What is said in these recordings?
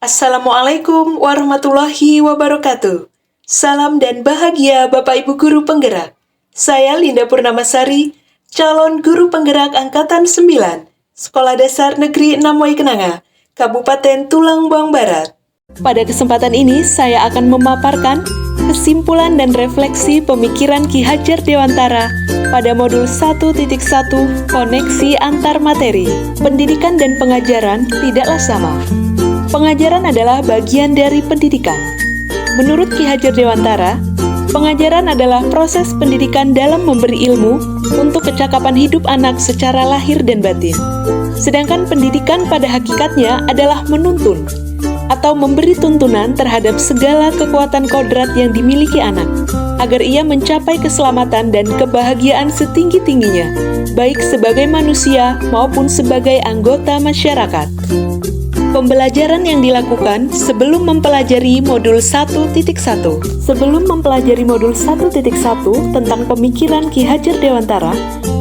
Assalamualaikum warahmatullahi wabarakatuh. Salam dan bahagia Bapak Ibu Guru Penggerak. Saya Linda Purnamasari, calon Guru Penggerak Angkatan 9, Sekolah Dasar Negeri 6 Waikenanga, Kabupaten Tulang Bawang Barat. Pada kesempatan ini, saya akan memaparkan kesimpulan dan refleksi pemikiran Ki Hajar Dewantara pada modul 1.1 Koneksi Antar Materi. Pendidikan dan pengajaran tidaklah sama. Pengajaran adalah bagian dari pendidikan. Menurut Ki Hajar Dewantara, pengajaran adalah proses pendidikan dalam memberi ilmu untuk kecakapan hidup anak secara lahir dan batin. Sedangkan pendidikan pada hakikatnya adalah menuntun atau memberi tuntunan terhadap segala kekuatan kodrat yang dimiliki anak, agar ia mencapai keselamatan dan kebahagiaan setinggi-tingginya, baik sebagai manusia maupun sebagai anggota masyarakat. Pembelajaran yang dilakukan sebelum mempelajari modul 1.1. Sebelum mempelajari modul 1.1 tentang pemikiran Ki Hajar Dewantara,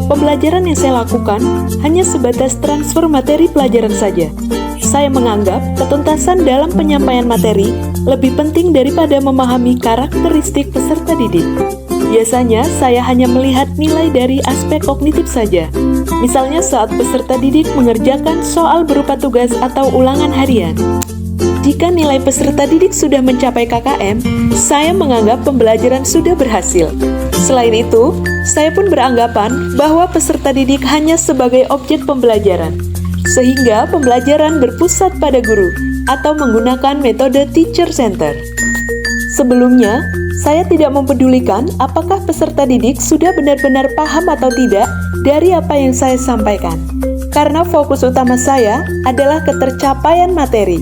pembelajaran yang saya lakukan hanya sebatas transfer materi pelajaran saja. Saya menganggap ketuntasan dalam penyampaian materi lebih penting daripada memahami karakteristik peserta didik. Biasanya, saya hanya melihat nilai dari aspek kognitif saja. Misalnya saat peserta didik mengerjakan soal berupa tugas atau ulangan harian. Jika nilai peserta didik sudah mencapai KKM, saya menganggap pembelajaran sudah berhasil. Selain itu, saya pun beranggapan bahwa peserta didik hanya sebagai objek pembelajaran, sehingga pembelajaran berpusat pada guru atau menggunakan metode teacher center. Sebelumnya, saya tidak mempedulikan apakah peserta didik sudah benar-benar paham atau tidak dari apa yang saya sampaikan, karena fokus utama saya adalah ketercapaian materi.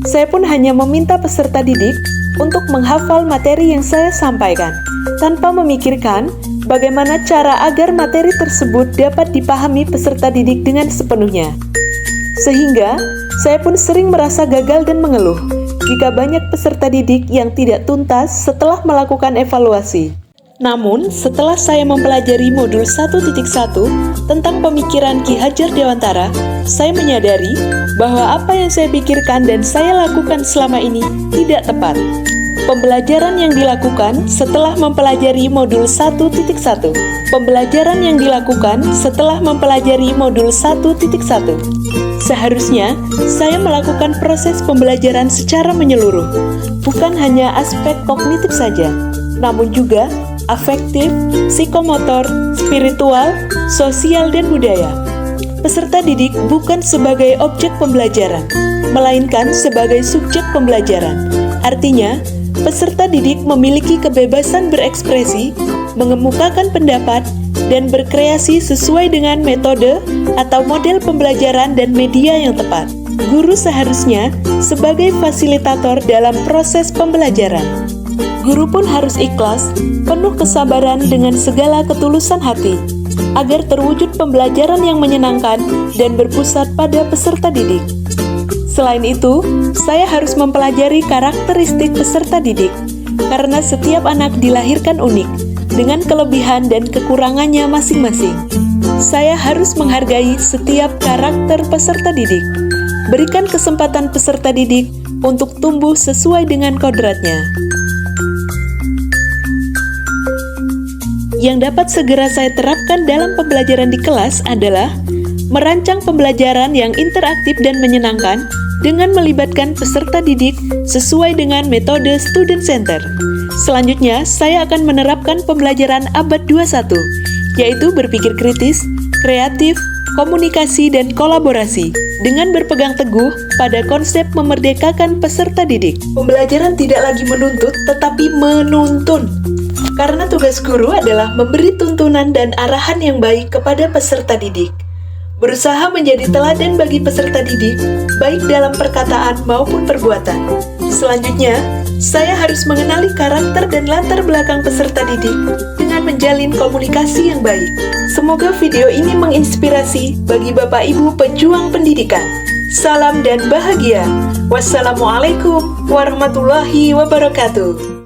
Saya pun hanya meminta peserta didik untuk menghafal materi yang saya sampaikan, tanpa memikirkan bagaimana cara agar materi tersebut dapat dipahami peserta didik dengan sepenuhnya. Sehingga, saya pun sering merasa gagal dan mengeluh jika banyak peserta didik yang tidak tuntas setelah melakukan evaluasi. Namun, setelah saya mempelajari modul 1.1 tentang pemikiran Ki Hajar Dewantara, saya menyadari bahwa apa yang saya pikirkan dan saya lakukan selama ini tidak tepat. Pembelajaran yang dilakukan setelah mempelajari modul 1.1. Pembelajaran yang dilakukan setelah mempelajari modul 1.1. Seharusnya, saya melakukan proses pembelajaran secara menyeluruh, bukan hanya aspek kognitif saja, namun juga afektif, psikomotor, spiritual, sosial, dan budaya. Peserta didik bukan sebagai objek pembelajaran, melainkan sebagai subjek pembelajaran. Artinya, peserta didik memiliki kebebasan berekspresi, mengemukakan pendapat, dan berkreasi sesuai dengan metode atau model pembelajaran dan media yang tepat. Guru seharusnya sebagai fasilitator dalam proses pembelajaran. Guru pun harus ikhlas, penuh kesabaran dengan segala ketulusan hati, agar terwujud pembelajaran yang menyenangkan dan berpusat pada peserta didik. Selain itu, saya harus mempelajari karakteristik peserta didik, karena setiap anak dilahirkan unik, dengan kelebihan dan kekurangannya masing-masing. Saya harus menghargai setiap karakter peserta didik. Berikan kesempatan peserta didik untuk tumbuh sesuai dengan kodratnya. Yang dapat segera saya terapkan dalam pembelajaran di kelas adalah merancang pembelajaran yang interaktif dan menyenangkan dengan melibatkan peserta didik sesuai dengan metode student center. Selanjutnya, saya akan menerapkan pembelajaran abad 21, yaitu berpikir kritis, kreatif, komunikasi, dan kolaborasi, dengan berpegang teguh pada konsep memerdekakan peserta didik. Pembelajaran tidak lagi menuntut, tetapi menuntun. Karena tugas guru adalah memberi tuntunan dan arahan yang baik kepada peserta didik. Berusaha menjadi teladan bagi peserta didik, baik dalam perkataan maupun perbuatan. Selanjutnya, saya harus mengenali karakter dan latar belakang peserta didik dengan menjalin komunikasi yang baik. Semoga video ini menginspirasi bagi Bapak Ibu pejuang pendidikan. Salam dan bahagia. Wassalamualaikum warahmatullahi wabarakatuh.